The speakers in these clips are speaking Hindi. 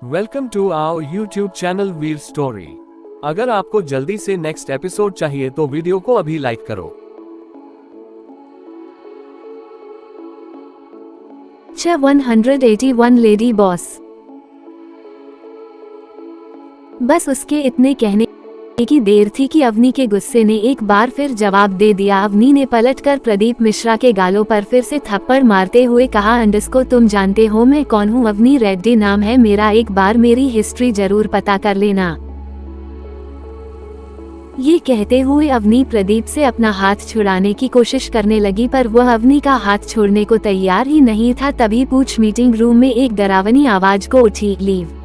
Welcome to our YouTube channel Veer story. अगर आपको जल्दी से नेक्स्ट एपिसोड चाहिए तो वीडियो को अभी लाइक करो। 181 लेडी बॉस। बस उसके इतने कहने की देर थी कि अवनी के गुस्से ने एक बार फिर जवाब दे दिया। अवनी ने पलटकर प्रदीप मिश्रा के गालों पर फिर से थप्पड़ मारते हुए कहा, अंडस्को तुम जानते हो मैं कौन हूँ? अवनी रेड्डी नाम है मेरा, एक बार मेरी हिस्ट्री जरूर पता कर लेना। ये कहते हुए अवनी प्रदीप से अपना हाथ छुड़ाने की कोशिश करने लगी, पर वह अवनी का हाथ छोड़ने को तैयार ही नहीं था। तभी पूछ मीटिंग रूम में एक डरावनी आवाज को उठी, लीव।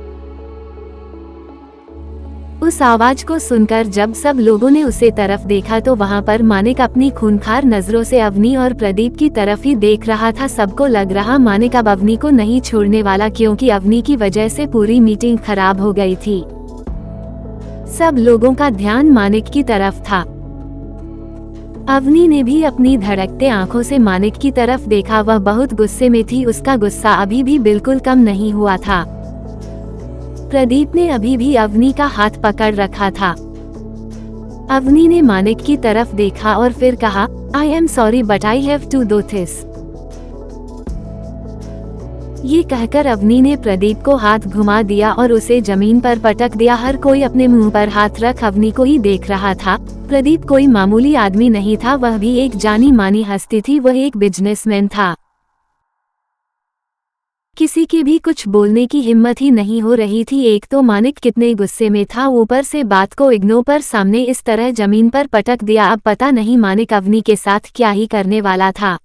उस आवाज को सुनकर जब सब लोगों ने उसे तरफ देखा तो वहां पर मानिक अपनी खूंखार नजरों से अवनी और प्रदीप की तरफ ही देख रहा था। सबको लग रहा मानिक अब अवनी को नहीं छोड़ने वाला, क्योंकि अवनी की वजह से पूरी मीटिंग खराब हो गई थी। सब लोगों का ध्यान मानिक की तरफ था। अवनी ने भी अपनी धड़कते आंखों से मानिक की तरफ देखा। वह बहुत गुस्से में थी, उसका गुस्सा अभी भी बिल्कुल कम नहीं हुआ था। प्रदीप ने अभी भी अवनी का हाथ पकड़ रखा था। अवनी ने मानिक की तरफ देखा और फिर कहा, I am sorry but I have to do this. ये कहकर अवनी ने प्रदीप को हाथ घुमा दिया और उसे जमीन पर पटक दिया। हर कोई अपने मुंह पर हाथ रख अवनी को ही देख रहा था। प्रदीप कोई मामूली आदमी नहीं था, वह भी एक जानी मानी हस्ती थी। वह एक बिजनेसमैन था। किसी की भी कुछ बोलने की हिम्मत ही नहीं हो रही थी। एक तो मानिक कितने गुस्से में था, ऊपर से बात को इग्नोर पर सामने इस तरह जमीन पर पटक दिया। अब पता नहीं मानिक अवनी के साथ क्या ही करने वाला था।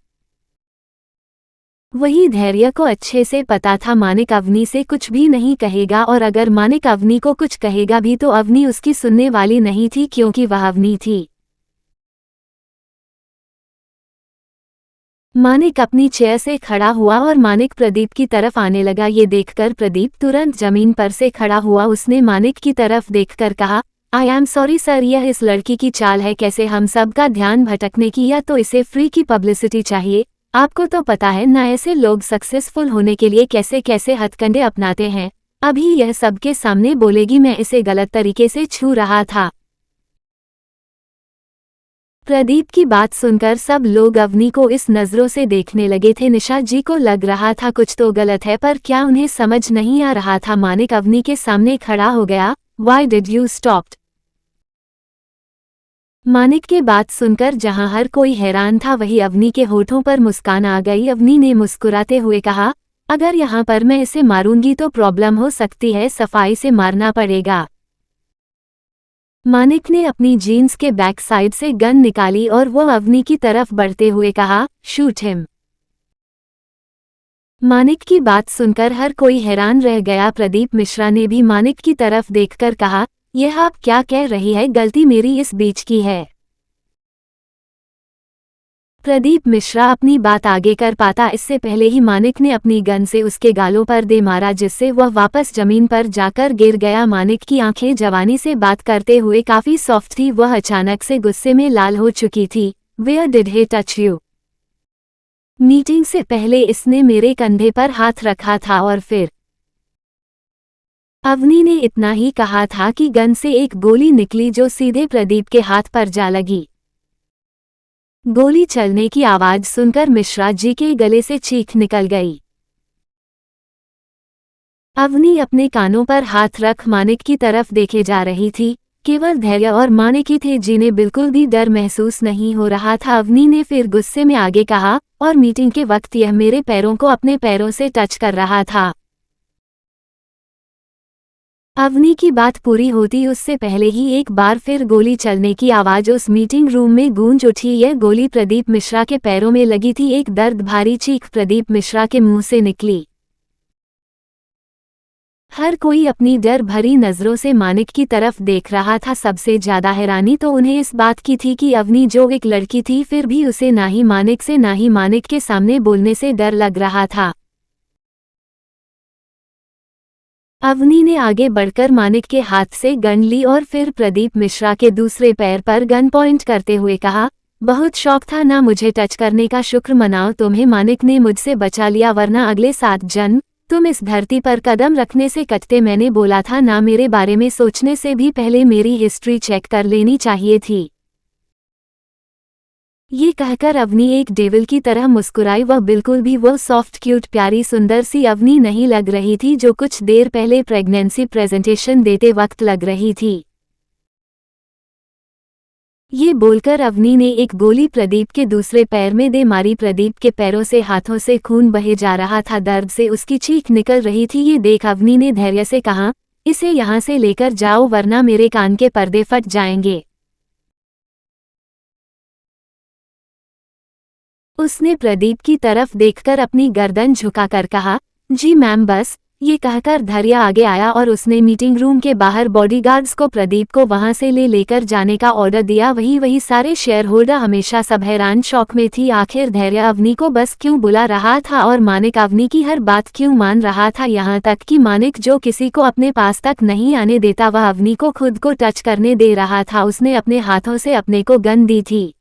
वही धैर्य को अच्छे से पता था मानिक अवनी से कुछ भी नहीं कहेगा, और अगर मानिक अवनी को कुछ कहेगा भी तो अवनी उसकी सुनने वाली नहीं थी, क्योंकि वह अवनी थी। मानिक अपनी चेयर से खड़ा हुआ और मानिक प्रदीप की तरफ आने लगा। ये देखकर प्रदीप तुरंत जमीन पर से खड़ा हुआ। उसने मानिक की तरफ देखकर कहा, आई एम सॉरी सर, यह इस लड़की की चाल है कैसे हम सब का ध्यान भटकने की, या तो इसे फ्री की पब्लिसिटी चाहिए। आपको तो पता है ना ऐसे लोग सक्सेसफुल होने के लिए कैसे कैसे हथकंडे अपनाते हैं। अभी यह सबके सामने बोलेगी मैं इसे गलत तरीके से छू रहा था। प्रदीप की बात सुनकर सब लोग अवनी को इस नजरों से देखने लगे थे। निशा जी को लग रहा था कुछ तो गलत है, पर क्या उन्हें समझ नहीं आ रहा था। मानिक अवनी के सामने खड़ा हो गया। Why did you stop? Manik के बात सुनकर जहां हर कोई हैरान था, वही अवनी के होठों पर मुस्कान आ गई। अवनी ने मुस्कुराते हुए कहा, अगर यहाँ पर मैं इसे मारूंगी तो प्रॉब्लम हो सकती है, सफाई से मारना पड़ेगा। मानिक ने अपनी जीन्स के बैक साइड से गन निकाली और वो अवनी की तरफ बढ़ते हुए कहा, शूट हिम। मानिक की बात सुनकर हर कोई हैरान रह गया। प्रदीप मिश्रा ने भी मानिक की तरफ देखकर कहा, यह आप क्या कह रही है, गलती मेरी इस बीच की है। प्रदीप मिश्रा अपनी बात आगे कर पाता इससे पहले ही मानिक ने अपनी गन से उसके गालों पर दे मारा, जिससे वह वापस जमीन पर जाकर गिर गया। मानिक की आंखें जवानी से बात करते हुए काफी सॉफ्ट थी। वह अचानक से गुस्से में लाल हो चुकी थी। Where did he touch you? Meeting से पहले इसने मेरे कंधे पर हाथ रखा था और फिर अवनी ने इतना ही कहा था कि गन से एक गोली निकली जो सीधे प्रदीप के हाथ पर जा लगी। गोली चलने की आवाज सुनकर मिश्रा जी के गले से चीख निकल गई। अवनी अपने कानों पर हाथ रख मानिक की तरफ देखे जा रही थी। केवल धैर्य और मानिक ही थे जिन्हें बिल्कुल भी डर महसूस नहीं हो रहा था। अवनी ने फिर गुस्से में आगे कहा, और मीटिंग के वक्त यह मेरे पैरों को अपने पैरों से टच कर रहा था। अवनी की बात पूरी होती उससे पहले ही एक बार फिर गोली चलने की आवाज उस मीटिंग रूम में गूंज उठी। यह गोली प्रदीप मिश्रा के पैरों में लगी थी। एक दर्द भारी चीख प्रदीप मिश्रा के मुंह से निकली। हर कोई अपनी डर भरी नजरों से मानिक की तरफ देख रहा था। सबसे ज्यादा हैरानी तो उन्हें इस बात की थी कि अवनी जो एक लड़की थी, फिर भी उसे ना ही मानिक से ना ही मानिक के सामने बोलने से डर लग रहा था। अवनी ने आगे बढ़कर मानिक के हाथ से गन ली और फिर प्रदीप मिश्रा के दूसरे पैर पर गन पॉइंट करते हुए कहा, बहुत शौक था ना मुझे टच करने का, शुक्र मनाओ तुम्हें मानिक ने मुझसे बचा लिया, वरना अगले 7 जन्म तुम इस धरती पर कदम रखने से कटते मैंने बोला था ना, मेरे बारे में सोचने से भी पहले मेरी हिस्ट्री चेक कर लेनी चाहिए थी। ये कहकर अवनी एक डेविल की तरह मुस्कुराई। वह बिल्कुल भी वो सॉफ्ट क्यूट प्यारी सुंदर सी अवनी नहीं लग रही थी जो कुछ देर पहले प्रेगनेंसी प्रेजेंटेशन देते वक्त लग रही थी। ये बोलकर अवनी ने एक गोली प्रदीप के दूसरे पैर में दे मारी। प्रदीप के पैरों से हाथों से खून बहे जा रहा था, दर्द से उसकी चीख निकल रही थी। ये देख अवनी ने धैर्य से कहा, इसे यहाँ से लेकर जाओ वरना मेरे कान के पर्दे फट जाएंगे। उसने प्रदीप की तरफ देखकर अपनी गर्दन झुकाकर कहा, जी मैम बस। ये कहकर धैर्य आगे आया और उसने मीटिंग रूम के बाहर बॉडीगार्ड्स को प्रदीप को वहां से लेकर जाने का ऑर्डर दिया। वही सारे शेयर होल्डर हमेशा सब हैरान शौक में थी। आखिर धैर्य अवनी को बस क्यों बुला रहा था और मानिक अवनी की हर बात क्यों मान रहा था। यहाँ तक कि मानिक जो किसी को अपने पास तक नहीं आने देता, वह अवनी को खुद को टच करने दे रहा था। उसने अपने हाथों से अपने को गन दी थी।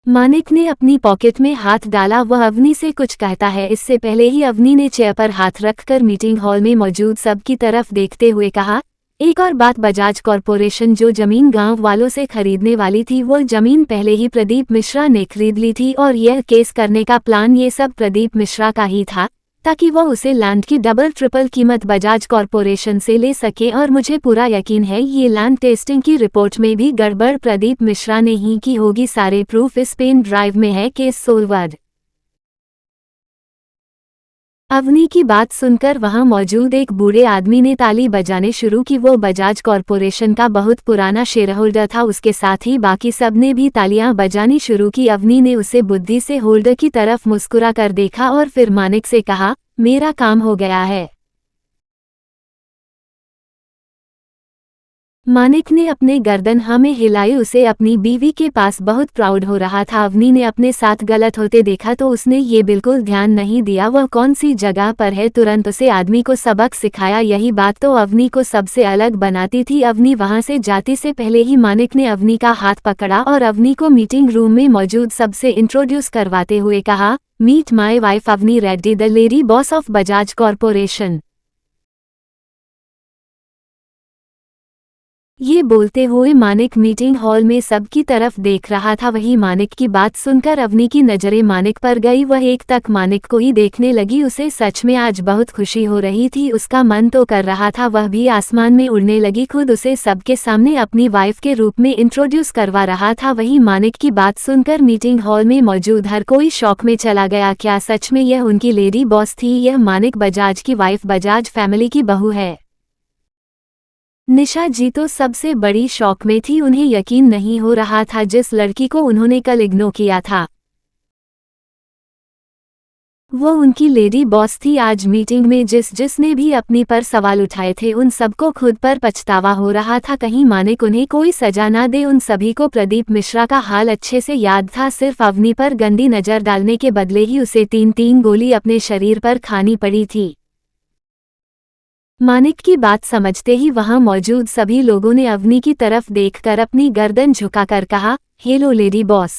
मानिक ने अपनी पॉकेट में हाथ डाला। वह अवनी से कुछ कहता है इससे पहले ही अवनी ने चेयर पर हाथ रखकर मीटिंग हॉल में मौजूद सबकी तरफ देखते हुए कहा, एक और बात, बजाज कॉरपोरेशन जो जमीन गांव वालों से खरीदने वाली थी वो जमीन पहले ही प्रदीप मिश्रा ने खरीद ली थी और यह केस करने का प्लान ये सब प्रदीप मिश्रा का ही था ताकि वो उसे लैंड की डबल ट्रिपल कीमत बजाज कॉरपोरेशन से ले सके। और मुझे पूरा यकीन है ये लैंड टेस्टिंग की रिपोर्ट में भी गड़बड़ प्रदीप मिश्रा ने ही की होगी। सारे प्रूफ इस पेन ड्राइव में है। Case solved. अवनी की बात सुनकर वहां मौजूद एक बूढ़े आदमी ने ताली बजाने शुरू की। वो बजाज कॉरपोरेशन का बहुत पुराना शेयर होल्डर था। उसके साथ ही बाकी सब ने भी तालियां बजानी शुरू की। अवनी ने उसे बुद्धि से होल्डर की तरफ मुस्कुरा कर देखा और फिर मानिक से कहा, मेरा काम हो गया है। मानिक ने अपने गर्दन में हिलाई। उसे अपनी बीवी के पास बहुत प्राउड हो रहा था। अवनी ने अपने साथ गलत होते देखा तो उसने ये बिल्कुल ध्यान नहीं दिया वह कौन सी जगह पर है। तुरंत उसे आदमी को सबक सिखाया। यही बात तो अवनी को सबसे अलग बनाती थी। अवनी वहां से जाती से पहले ही मानिक ने अवनी का हाथ पकड़ा और अवनी को मीटिंग रूम में मौजूद सबसे इंट्रोड्यूस करवाते हुए कहा, meet my wife Avani Reddy, the lady boss of Bajaj corporation. ये बोलते हुए मानिक मीटिंग हॉल में सबकी तरफ देख रहा था। वही मानिक की बात सुनकर अवनी की नजरें मानिक पर गई। वह एक तक मानिक को ही देखने लगी। उसे सच में आज बहुत खुशी हो रही थी। उसका मन तो कर रहा था वह भी आसमान में उड़ने लगी। खुद उसे सबके सामने अपनी वाइफ के रूप में इंट्रोड्यूस करवा रहा था। वही मानिक की बात सुनकर मीटिंग हॉल में मौजूद हर कोई शौक में चला गया। क्या सच में यह उनकी लेडी बॉस थी? यह मानिक बजाज की वाइफ, बजाज फैमिली की बहू है। निशा जी तो सबसे बड़ी शौक में थी। उन्हें यकीन नहीं हो रहा था जिस लड़की को उन्होंने कल इग्नोर किया था वो उनकी लेडी बॉस थी। आज मीटिंग में जिसने भी अपनी पर सवाल उठाए थे उन सबको खुद पर पछतावा हो रहा था। कहीं मानिक उन्हें कोई सजा ना दे। उन सभी को प्रदीप मिश्रा का हाल अच्छे से याद था। सिर्फ अवनी पर गंदी नजर डालने के बदले ही उसे 3-3 गोली अपने शरीर पर खानी पड़ी थी। मानिक की बात समझते ही वहां मौजूद सभी लोगों ने अवनी की तरफ देखकर अपनी गर्दन झुकाकर कहा, हेलो लेडी बॉस।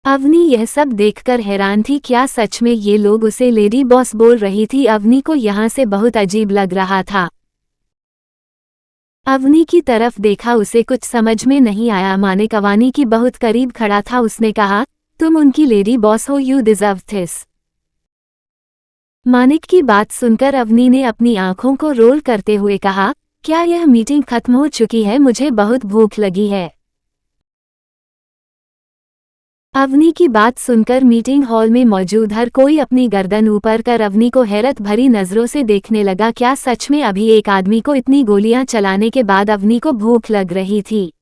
अवनी यह सब देखकर हैरान थी। क्या सच में ये लोग उसे लेडी बॉस बोल रही थी? अवनी को यहाँ से बहुत अजीब लग रहा था। अवनी की तरफ देखा, उसे कुछ समझ में नहीं आया। मानिक अवनी की बहुत करीब खड़ा था। उसने कहा, तुम उनकी लेडी बॉस हो, यू डिजर्व दिस। मानिक की बात सुनकर अवनी ने अपनी आंखों को रोल करते हुए कहा, क्या यह मीटिंग खत्म हो चुकी है? मुझे बहुत भूख लगी है। अवनी की बात सुनकर मीटिंग हॉल में मौजूद हर कोई अपनी गर्दन ऊपर कर अवनी को हैरत भरी नजरों से देखने लगा। क्या सच में अभी एक आदमी को इतनी गोलियां चलाने के बाद अवनी को भूख लग रही थी?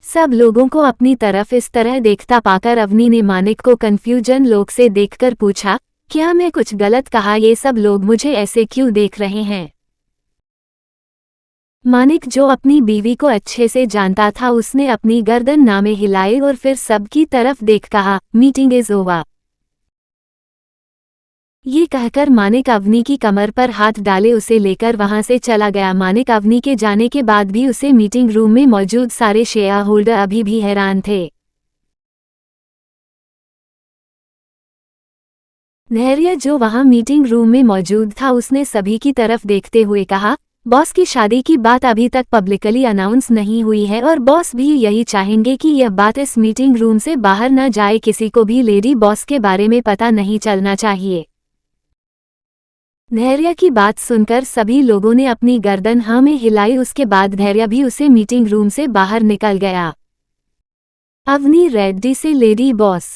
सब लोगों को अपनी तरफ इस तरह देखता पाकर अवनी ने मानिक को कंफ्यूजन लोग से देखकर पूछा, क्या मैं कुछ गलत कहा? ये सब लोग मुझे ऐसे क्यों देख रहे हैं? मानिक जो अपनी बीवी को अच्छे से जानता था उसने अपनी गर्दन नामे हिलाई और फिर सबकी तरफ देख कहा, मीटिंग इज ओवर। ये कहकर मानिक अवनी की कमर पर हाथ डाले उसे लेकर वहां से चला गया। मानिक अवनी के जाने के बाद भी उसे मीटिंग रूम में मौजूद सारे शेयर होल्डर अभी भी हैरान थे। धैर्य जो वहां मीटिंग रूम में मौजूद था उसने सभी की तरफ देखते हुए कहा, बॉस की शादी की बात अभी तक पब्लिकली अनाउंस नहीं हुई है और बॉस भी यही चाहेंगे कि यह बात इस मीटिंग रूम से बाहर न जाए, किसी को भी लेडी बॉस के बारे में पता नहीं चलना चाहिए। धैर्य की बात सुनकर सभी लोगों ने अपनी गर्दन हाँ में हिलाई। उसके बाद धैर्य भी उसे मीटिंग रूम से बाहर निकल गया। अवनी रेड्डी से लेडी बॉस।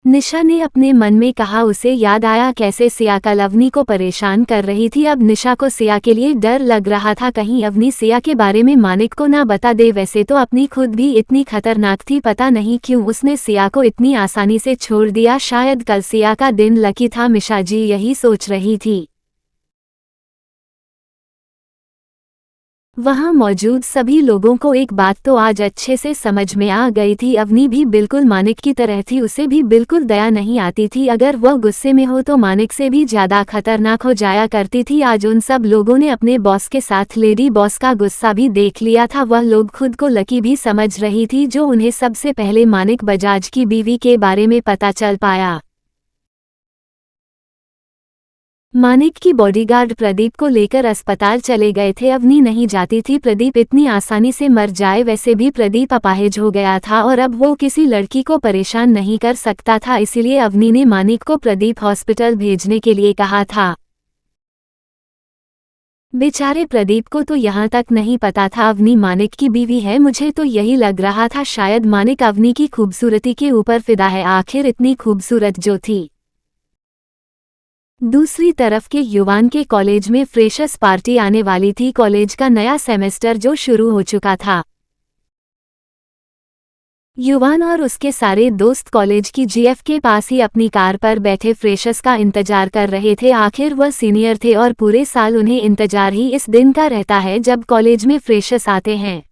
निशा ने अपने मन में कहा। उसे याद आया कैसे सिया कल अवनी को परेशान कर रही थी। अब निशा को सिया के लिए डर लग रहा था, कहीं अवनी सिया के बारे में मानिक को ना बता दे। वैसे तो अपनी खुद भी इतनी खतरनाक थी, पता नहीं क्यों उसने सिया को इतनी आसानी से छोड़ दिया। शायद कल सिया का दिन लकी था, मिशा जी यही सोच रही थी। वहां मौजूद सभी लोगों को एक बात तो आज अच्छे से समझ में आ गई थी, अवनी भी बिल्कुल मानिक की तरह थी। उसे भी बिल्कुल दया नहीं आती थी, अगर वह गुस्से में हो तो मानिक से भी ज्यादा खतरनाक हो जाया करती थी। आज उन सब लोगों ने अपने बॉस के साथ लेडी बॉस का गुस्सा भी देख लिया था। वह लोग खुद को लकी भी समझ रही थी, जो उन्हें सबसे पहले मानिक बजाज की बीवी के बारे में पता चल पाया। मानिक की बॉडीगार्ड प्रदीप को लेकर अस्पताल चले गए थे। अवनी नहीं जाती थी प्रदीप इतनी आसानी से मर जाए। वैसे भी प्रदीप अपाहिज हो गया था और अब वो किसी लड़की को परेशान नहीं कर सकता था, इसलिए अवनी ने मानिक को प्रदीप हॉस्पिटल भेजने के लिए कहा था। बेचारे प्रदीप को तो यहाँ तक नहीं पता था अवनी मानिक की बीवी है। मुझे तो यही लग रहा था शायद मानिक अवनी की खूबसूरती के ऊपर फिदा है, आखिर इतनी खूबसूरत जो थी। दूसरी तरफ के युवान के कॉलेज में फ्रेशर्स पार्टी आने वाली थी। कॉलेज का नया सेमेस्टर जो शुरू हो चुका था। युवान और उसके सारे दोस्त कॉलेज की जीएफ के पास ही अपनी कार पर बैठे फ्रेशर्स का इंतजार कर रहे थे। आखिर वह सीनियर थे और पूरे साल उन्हें इंतजार ही इस दिन का रहता है जब कॉलेज में फ्रेशर्स आते हैं।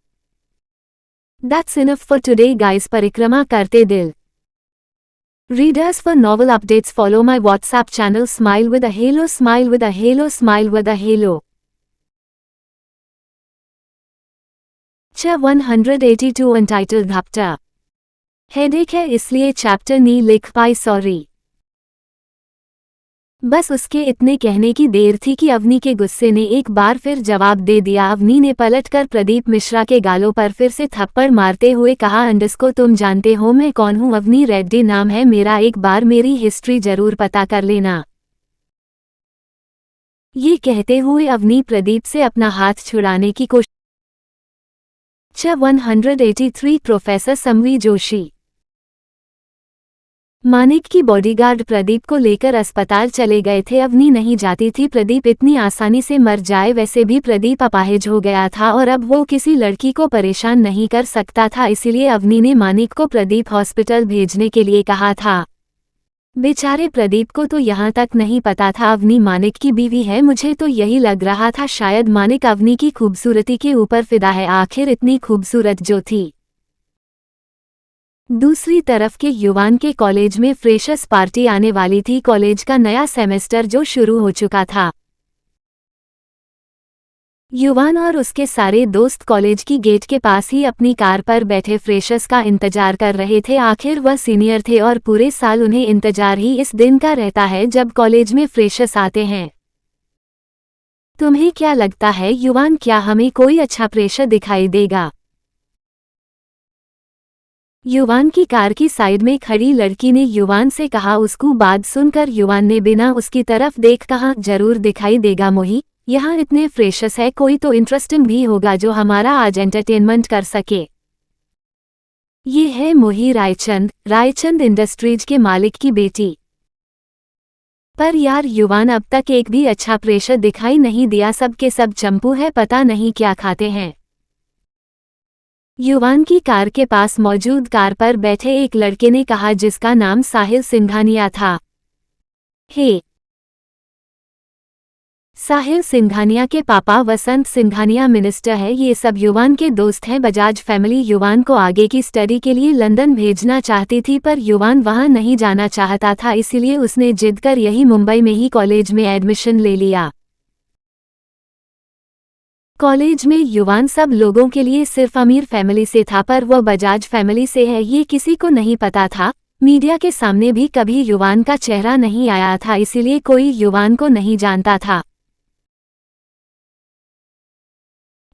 That's enough for today guys। परिक्रमा करते दिल। Readers, for novel updates follow my WhatsApp channel Smile with a Halo, Smile with a Halo, Smile with a Halo। Chapter 182 Untitled Chapter। Headache है इसलिए चैप्टर नहीं लिख पाई, सॉरी। बस उसके इतने कहने की देर थी कि अवनी के गुस्से ने एक बार फिर जवाब दे दिया। अवनी ने पलटकर प्रदीप मिश्रा के गालों पर फिर से थप्पड़ मारते हुए कहा, अंडस्को तुम जानते हो मैं कौन हूँ? अवनी रेड्डी नाम है मेरा, एक बार मेरी हिस्ट्री जरूर पता कर लेना। ये कहते हुए अवनी प्रदीप से अपना हाथ छुड़ाने की कोशिश। 183 प्रोफेसर समवी जोशी। मानिक की बॉडीगार्ड प्रदीप को लेकर अस्पताल चले गए थे। अवनी नहीं जाती थी प्रदीप इतनी आसानी से मर जाए। वैसे भी प्रदीप अपाहिज हो गया था और अब वो किसी लड़की को परेशान नहीं कर सकता था, इसीलिए अवनी ने मानिक को प्रदीप हॉस्पिटल भेजने के लिए कहा था। बेचारे प्रदीप को तो यहाँ तक नहीं पता था अवनी मानिक की बीवी है। मुझे तो यही लग रहा था शायद मानिक अवनी की खूबसूरती के ऊपर फिदा है, आखिर इतनी खूबसूरत जो थी। दूसरी तरफ के युवान के कॉलेज में फ्रेशर्स पार्टी आने वाली थी। कॉलेज का नया सेमेस्टर जो शुरू हो चुका था। युवान और उसके सारे दोस्त कॉलेज की गेट के पास ही अपनी कार पर बैठे फ्रेशर्स का इंतजार कर रहे थे। आखिर वह सीनियर थे और पूरे साल उन्हें इंतजार ही इस दिन का रहता है जब कॉलेज में फ्रेशर्स आते हैं। तुम्हें क्या लगता है युवान, क्या हमें कोई अच्छा फ्रेशर दिखाई देगा? युवान की कार की साइड में खड़ी लड़की ने युवान से कहा। उसको बात सुनकर युवान ने बिना उसकी तरफ देख कहा, जरूर दिखाई देगा मोही, यहाँ इतने फ्रेशर्स है, कोई तो इंटरेस्टिंग भी होगा जो हमारा आज एंटरटेनमेंट कर सके। ये है मोही रायचंद, रायचंद इंडस्ट्रीज के मालिक की बेटी। पर यार युवान अब तक एक भी अच्छा फ्रेशर दिखाई नहीं दिया, सब के सब चंपू है, पता नहीं क्या खाते हैं। युवान की कार के पास मौजूद कार पर बैठे एक लड़के ने कहा जिसका नाम साहिल सिंघानिया था। हे, साहिल सिंघानिया के पापा वसंत सिंघानिया मिनिस्टर है। ये सब युवान के दोस्त हैं। बजाज फैमिली युवान को आगे की स्टडी के लिए लंदन भेजना चाहती थी, पर युवान वहां नहीं जाना चाहता था, इसलिए उसने जिद कर यही मुंबई में ही कॉलेज में एडमिशन ले लिया। कॉलेज में युवान सब लोगों के लिए सिर्फ अमीर फैमिली से था, पर वह बजाज फैमिली से है ये किसी को नहीं पता था। मीडिया के सामने भी कभी युवान का चेहरा नहीं आया था, इसीलिए कोई युवान को नहीं जानता था।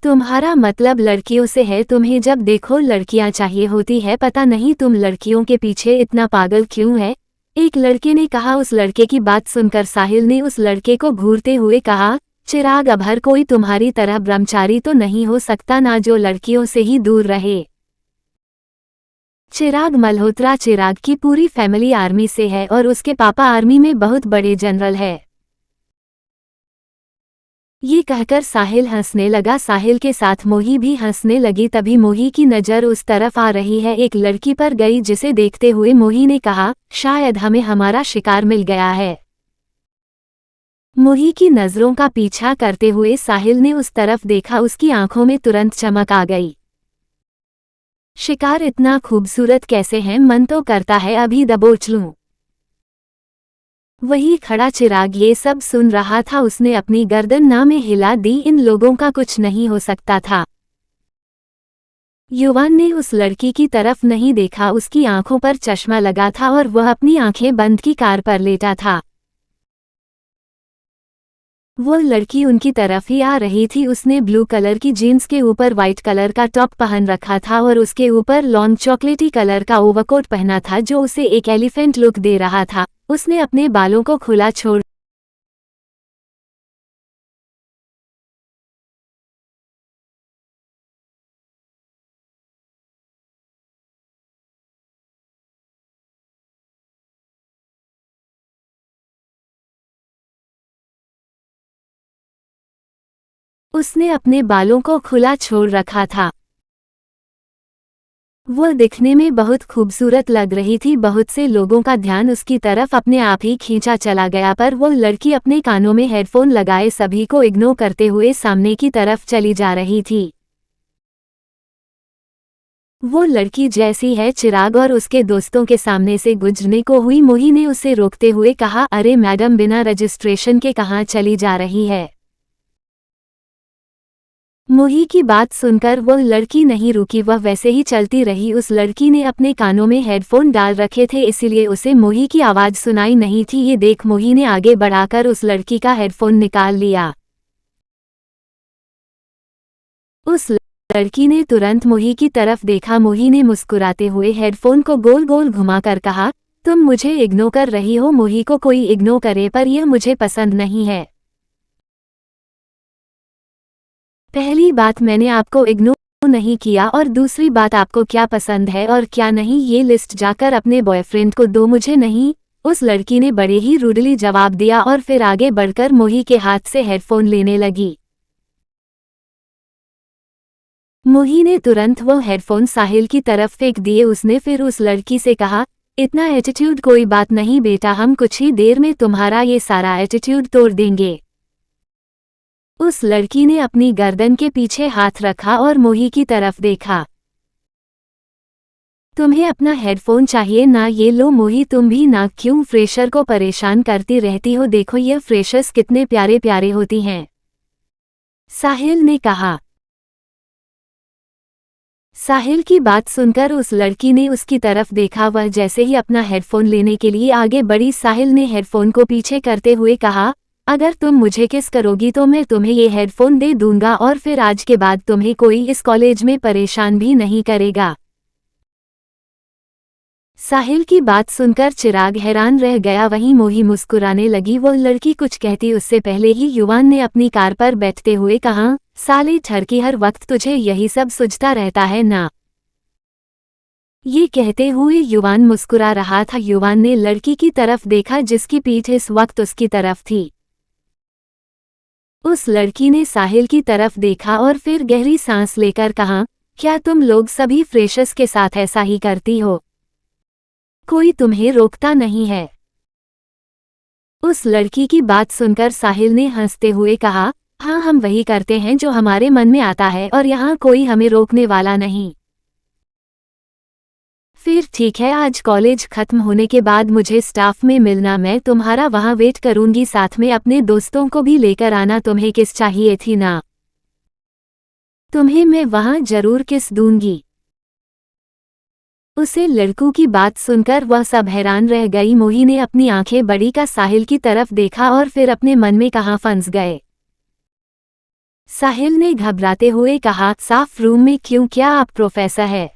तुम्हारा मतलब लड़कियों से है, तुम्हें जब देखो लड़कियां चाहिए होती है, पता नहीं तुम लड़कियों के पीछे इतना पागल क्यों है, एक लड़के ने कहा। उस लड़के की बात सुनकर साहिल ने उस लड़के को घूरते हुए कहा, चिराग, अब हर कोई तुम्हारी तरह ब्रह्मचारी तो नहीं हो सकता ना, जो लड़कियों से ही दूर रहे। चिराग मल्होत्रा, चिराग की पूरी फैमिली आर्मी से है और उसके पापा आर्मी में बहुत बड़े जनरल है। ये कहकर साहिल हंसने लगा। साहिल के साथ मोही भी हंसने लगी। तभी मोही की नज़र उस तरफ आ रही है, एक लड़की पर गई, जिसे देखते हुए मोही ने कहा, शायद हमें हमारा शिकार मिल गया है। मोही की नज़रों का पीछा करते हुए साहिल ने उस तरफ देखा, उसकी आंखों में तुरंत चमक आ गई। शिकार इतना खूबसूरत कैसे है, मन तो करता है अभी दबोच लूं। वही खड़ा चिराग ये सब सुन रहा था, उसने अपनी गर्दन ना में हिला दी। इन लोगों का कुछ नहीं हो सकता था। युवान ने उस लड़की की तरफ नहीं देखा, उसकी आंखों पर चश्मा लगा था और वह अपनी आंखें बंद की कार पर लेटा था। वो लड़की उनकी तरफ ही आ रही थी। उसने ब्लू कलर की जीन्स के ऊपर वाइट कलर का टॉप पहन रखा था और उसके ऊपर लॉन्ग चॉकलेटी कलर का ओवरकोट पहना था, जो उसे एक एलिफेंट लुक दे रहा था। उसने अपने बालों को खुला छोड़ उसने अपने बालों को खुला छोड़ रखा था। वह दिखने में बहुत खूबसूरत लग रही थी। बहुत से लोगों का ध्यान उसकी तरफ अपने आप ही खींचा चला गया, पर वह लड़की अपने कानों में हेडफोन लगाए सभी को इग्नोर करते हुए सामने की तरफ चली जा रही थी। वो लड़की जैसी है चिराग और उसके दोस्तों के सामने से गुजरने को हुई, मोही ने उसे रोकते हुए कहा, अरे मैडम, बिना रजिस्ट्रेशन के कहाँ चली जा रही है। मोही की बात सुनकर वह लड़की नहीं रुकी, वह वैसे ही चलती रही। उस लड़की ने अपने कानों में हेडफोन डाल रखे थे, इसलिए उसे मोही की आवाज़ सुनाई नहीं थी। ये देख मोही ने आगे बढ़ाकर उस लड़की का हेडफोन निकाल लिया। उस लड़की ने तुरंत मोही की तरफ देखा। मोही ने मुस्कुराते हुए हेडफोन को गोल गोल घुमाकर कहा, तुम मुझे इग्नोर कर रही हो। मोही को कोई इग्नोर करे, पर यह मुझे पसंद नहीं है। पहली बात, मैंने आपको इग्नोर नहीं किया, और दूसरी बात, आपको क्या पसंद है और क्या नहीं ये लिस्ट जाकर अपने बॉयफ्रेंड को दो, मुझे नहीं। उस लड़की ने बड़े ही रूडली जवाब दिया और फिर आगे बढ़कर मोही के हाथ से हेडफोन लेने लगी। मोही ने तुरंत वो हेडफोन साहिल की तरफ फेंक दिए। उसने फिर उस लड़की से कहा, इतना एटीट्यूड कोई बात नहीं बेटा, हम कुछ ही देर में तुम्हारा ये सारा एटीट्यूड तोड़ देंगे। उस लड़की ने अपनी गर्दन के पीछे हाथ रखा और मोही की तरफ देखा। तुम्हें अपना हेडफोन चाहिए ना, ये लो। मोही, तुम भी ना, क्यों फ्रेशर को परेशान करती रहती हो, देखो ये फ्रेशर्स कितने प्यारे प्यारे होती हैं, साहिल ने कहा। साहिल की बात सुनकर उस लड़की ने उसकी तरफ देखा। वह जैसे ही अपना हेडफोन लेने के लिए आगे बढ़ी, साहिल ने हेडफोन को पीछे करते हुए कहा, अगर तुम मुझे किस करोगी तो मैं तुम्हें ये हेडफोन दे दूंगा और फिर आज के बाद तुम्हें कोई इस कॉलेज में परेशान भी नहीं करेगा। साहिल की बात सुनकर चिराग हैरान रह गया, वहीं मोही मुस्कुराने लगी। वो लड़की कुछ कहती उससे पहले ही युवान ने अपनी कार पर बैठते हुए कहा, साले ठरकी, हर वक्त तुझे यही सब सूझता रहता है ना। ये कहते हुए युवान मुस्कुरा रहा था। युवान ने लड़की की तरफ देखा जिसकी पीठ इस वक्त उसकी तरफ थी। उस लड़की ने साहिल की तरफ देखा और फिर गहरी सांस लेकर कहा, क्या तुम लोग सभी फ्रेशर्स के साथ ऐसा ही करती हो? कोई तुम्हें रोकता नहीं है? उस लड़की की बात सुनकर साहिल ने हंसते हुए कहा, हाँ, हम वही करते हैं जो हमारे मन में आता है और यहाँ कोई हमें रोकने वाला नहीं। फिर ठीक है, आज कॉलेज खत्म होने के बाद मुझे स्टाफ में मिलना, मैं तुम्हारा वहाँ वेट करूंगी, साथ में अपने दोस्तों को भी लेकर आना। तुम्हें किस चाहिए थी ना? तुम्हें मैं वहाँ जरूर किस दूंगी। उसे लड़कों की बात सुनकर वह सब हैरान रह गई। मोही ने अपनी आंखें बड़ी का साहिल की तरफ देखा और फिर अपने मन में कहाँ फंस गए। साहिल ने घबराते हुए कहा, साफ रूम में क्यों, क्या आप प्रोफेसर है?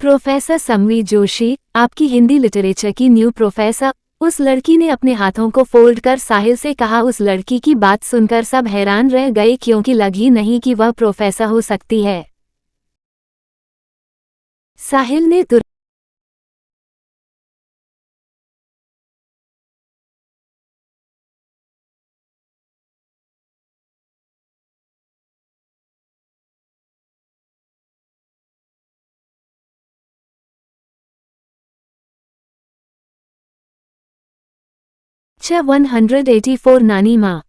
प्रोफेसर समवी जोशी, आपकी हिंदी लिटरेचर की न्यू प्रोफेसर। उस लड़की ने अपने हाथों को फोल्ड कर साहिल से कहा। उस लड़की की बात सुनकर सब हैरान रह गए क्योंकि लग ही नहीं कि वह प्रोफेसर हो सकती है। साहिल ने तुरंत छ 184 नानी माँ।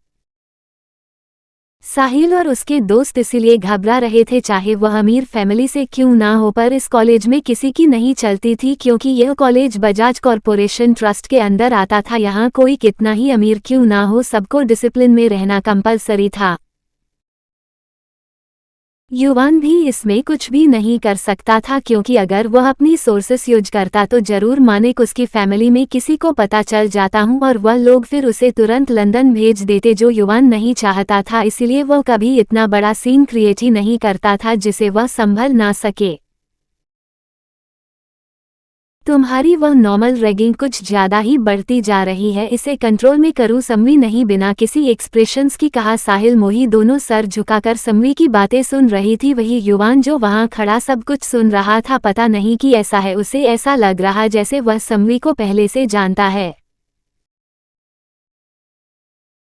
साहिल और उसके दोस्त इसलिए घबरा रहे थे, चाहे वह अमीर फैमिली से क्यों ना हो, पर इस कॉलेज में किसी की नहीं चलती थी क्योंकि यह कॉलेज बजाज कॉरपोरेशन ट्रस्ट के अंदर आता था। यहाँ कोई कितना ही अमीर क्यों ना हो, सबको डिसिप्लिन में रहना कंपलसरी था। युवान भी इसमें कुछ भी नहीं कर सकता था क्योंकि अगर वह अपनी सोर्सेस यूज करता तो जरूर मानिक उसकी फैमिली में किसी को पता चल जाता हूँ और वह लोग फिर उसे तुरंत लंदन भेज देते, जो युवान नहीं चाहता था। इसलिए वह कभी इतना बड़ा सीन क्रिएट ही नहीं करता था जिसे वह संभल ना सके। तुम्हारी वह नॉर्मल रैगिंग कुछ ज्यादा ही बढ़ती जा रही है, इसे कंट्रोल में करूं समवी नहीं बिना किसी एक्सप्रेशंस की कहा। साहिल मोही दोनों सर झुकाकर समवी की बातें सुन रही थी। वही युवान जो वहां खड़ा सब कुछ सुन रहा था, पता नहीं कि ऐसा है, उसे ऐसा लग रहा जैसे वह समवी को पहले से जानता है।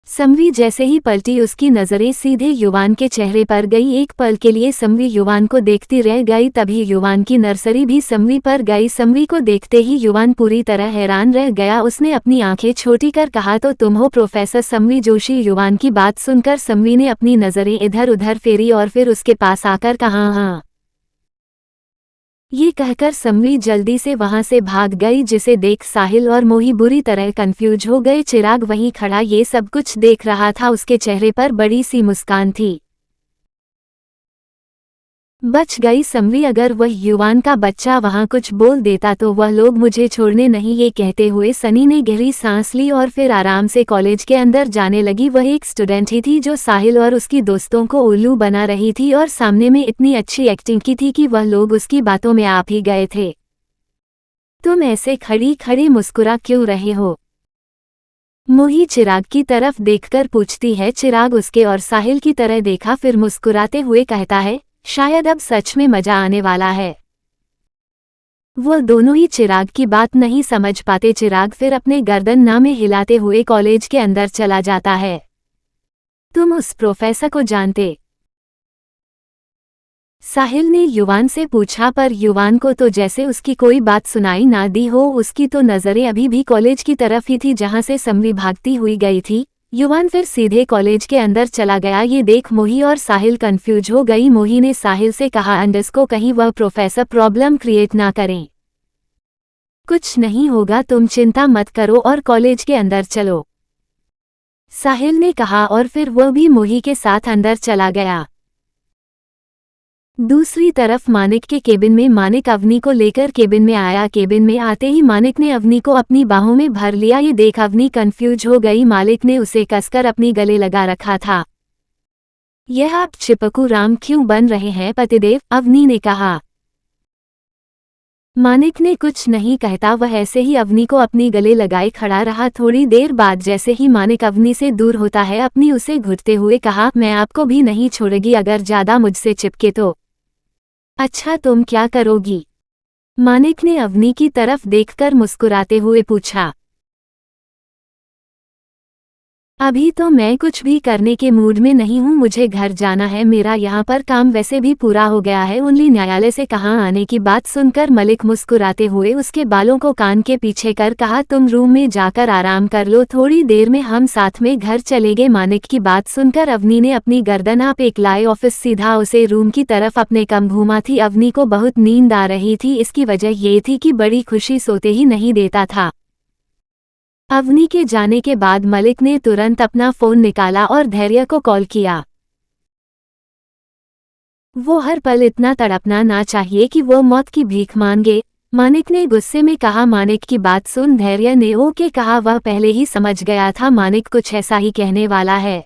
समवी जैसे ही पलटी उसकी नजरें सीधे युवान के चेहरे पर गई। एक पल के लिए समवी युवान को देखती रह गई, तभी युवान की नर्सरी भी समवी पर गई। समवी को देखते ही युवान पूरी तरह हैरान रह गया। उसने अपनी आंखें छोटी कर कहा, तो तुम हो प्रोफेसर समवी जोशी? युवान की बात सुनकर समवी ने अपनी नजरें इधर उधर फेरी और फिर उसके पास आकर कहा, हाँ। ये कहकर समवी जल्दी से वहां से भाग गई, जिसे देख साहिल और मोही बुरी तरह कंफ्यूज हो गए। चिराग वहीं खड़ा ये सब कुछ देख रहा था, उसके चेहरे पर बड़ी सी मुस्कान थी। बच गई समवी, अगर वह युवान का बच्चा वहां कुछ बोल देता तो वह लोग मुझे छोड़ने नहीं। ये कहते हुए सनी ने गहरी सांस ली और फिर आराम से कॉलेज के अंदर जाने लगी। वह एक स्टूडेंट ही थी जो साहिल और उसकी दोस्तों को उल्लू बना रही थी और सामने में इतनी अच्छी एक्टिंग की थी कि वह लोग उसकी बातों में आप ही गए थे। तुम ऐसे खड़ी खड़ी मुस्कुरा क्यों रहे हो? मोही चिराग की तरफ देखकर पूछती है। चिराग उसके और साहिल की तरह देखा, फिर मुस्कुराते हुए कहता है, शायद अब सच में मजा आने वाला है। वो दोनों ही चिराग की बात नहीं समझ पाते। चिराग फिर अपने गर्दन नामे हिलाते हुए कॉलेज के अंदर चला जाता है। तुम उस प्रोफेसर को जानते? साहिल ने युवान से पूछा, पर युवान को तो जैसे उसकी कोई बात सुनाई ना दी हो। उसकी तो नजरें अभी भी कॉलेज की तरफ ही थी जहां से समवी भागती हुई गई थी। युवान फिर सीधे कॉलेज के अंदर चला गया। ये देख मोही और साहिल कंफ्यूज हो गई। मोही ने साहिल से कहा, अंडर्स को कहीं वह प्रोफेसर प्रॉब्लम क्रिएट ना करें। कुछ नहीं होगा, तुम चिंता मत करो और कॉलेज के अंदर चलो, साहिल ने कहा और फिर वह भी मोही के साथ अंदर चला गया। दूसरी तरफ मानिक के केबिन में मानिक अवनी को लेकर केबिन में आया। केबिन में आते ही मानिक ने अवनी को अपनी बाहों में भर लिया। ये देख अवनी कंफ्यूज हो गई। मालिक ने उसे कसकर अपनी गले लगा रखा था। यह आप चिपकू राम क्यों बन रहे हैं पतिदेव? अवनी ने कहा। मानिक ने कुछ नहीं कहता, वह ऐसे ही अवनी को अपनी गले लगाए खड़ा रहा। थोड़ी देर बाद जैसे ही मानिक अवनी से दूर होता है, अपनी उसे घुटते हुए कहा, मैं आपको भी नहीं छोड़ेगी अगर ज्यादा मुझसे चिपके तो। अच्छा, तुम क्या करोगी? मानिक ने अवनी की तरफ देखकर मुस्कुराते हुए पूछा। अभी तो मैं कुछ भी करने के मूड में नहीं हूँ, मुझे घर जाना है, मेरा यहाँ पर काम वैसे भी पूरा हो गया है। उनली न्यायालय से कहाँ आने की बात सुनकर मलिक मुस्कुराते हुए उसके बालों को कान के पीछे कर कहा, तुम रूम में जाकर आराम कर लो, थोड़ी देर में हम साथ में घर चलेंगे। मानिक की बात सुनकर अवनी ने अपनी गर्दन आप एक लाए ऑफिस सीधा उसे रूम की तरफ अपने कम घूमा थी। अवनी को बहुत नींद आ रही थी, इसकी वजह ये थी कि बड़ी खुशी सोते ही नहीं देता था। अवनी के जाने के बाद मलिक ने तुरंत अपना फोन निकाला और धैर्य को कॉल किया। वो हर पल इतना तड़पना ना चाहिए कि वो मौत की भीख मांगे। मानिक ने गुस्से में कहा। मानिक की बात सुन धैर्य ने ओके कहा। वह पहले ही समझ गया था मानिक कुछ ऐसा ही कहने वाला है।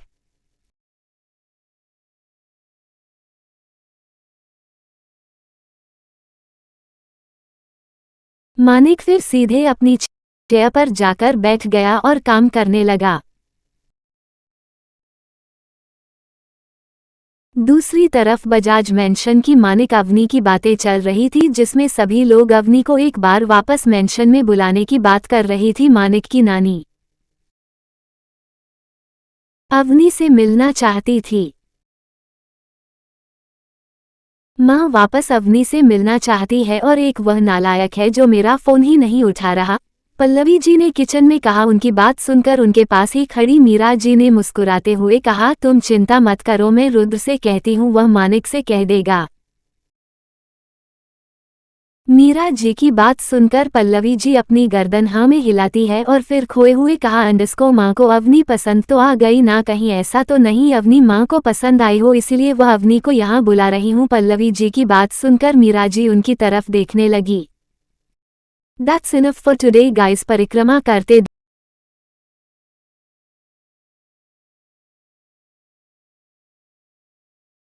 मानिक फिर सीधे अपनी चेयर पर जाकर बैठ गया और काम करने लगा। दूसरी तरफ बजाज मेंशन की मानिक अवनी की बातें चल रही थी, जिसमें सभी लोग अवनी को एक बार वापस मेंशन में बुलाने की बात कर रही थी। मानिक की नानी अवनी से मिलना चाहती थी। माँ वापस अवनी से मिलना चाहती है और एक वह नालायक है जो मेरा फोन ही नहीं उठा रहा, पल्लवी जी ने किचन में कहा। उनकी बात सुनकर उनके पास ही खड़ी मीरा जी ने मुस्कुराते हुए कहा, तुम चिंता मत करो, मैं रुद्र से कहती हूँ, वह मानिक से कह देगा। मीरा जी की बात सुनकर पल्लवी जी अपनी गर्दन हाँ में हिलाती है और फिर खोए हुए कहा, अंडस्को माँ को अवनी पसंद तो आ गई ना? कहीं ऐसा तो नहीं अवनी माँ को पसंद आई हो इसलिए वह अवनी को यहाँ बुला रही हूँ। पल्लवी जी की बात सुनकर मीरा जी उनकी तरफ देखने लगी। That's enough for today guys। परिक्रमा करते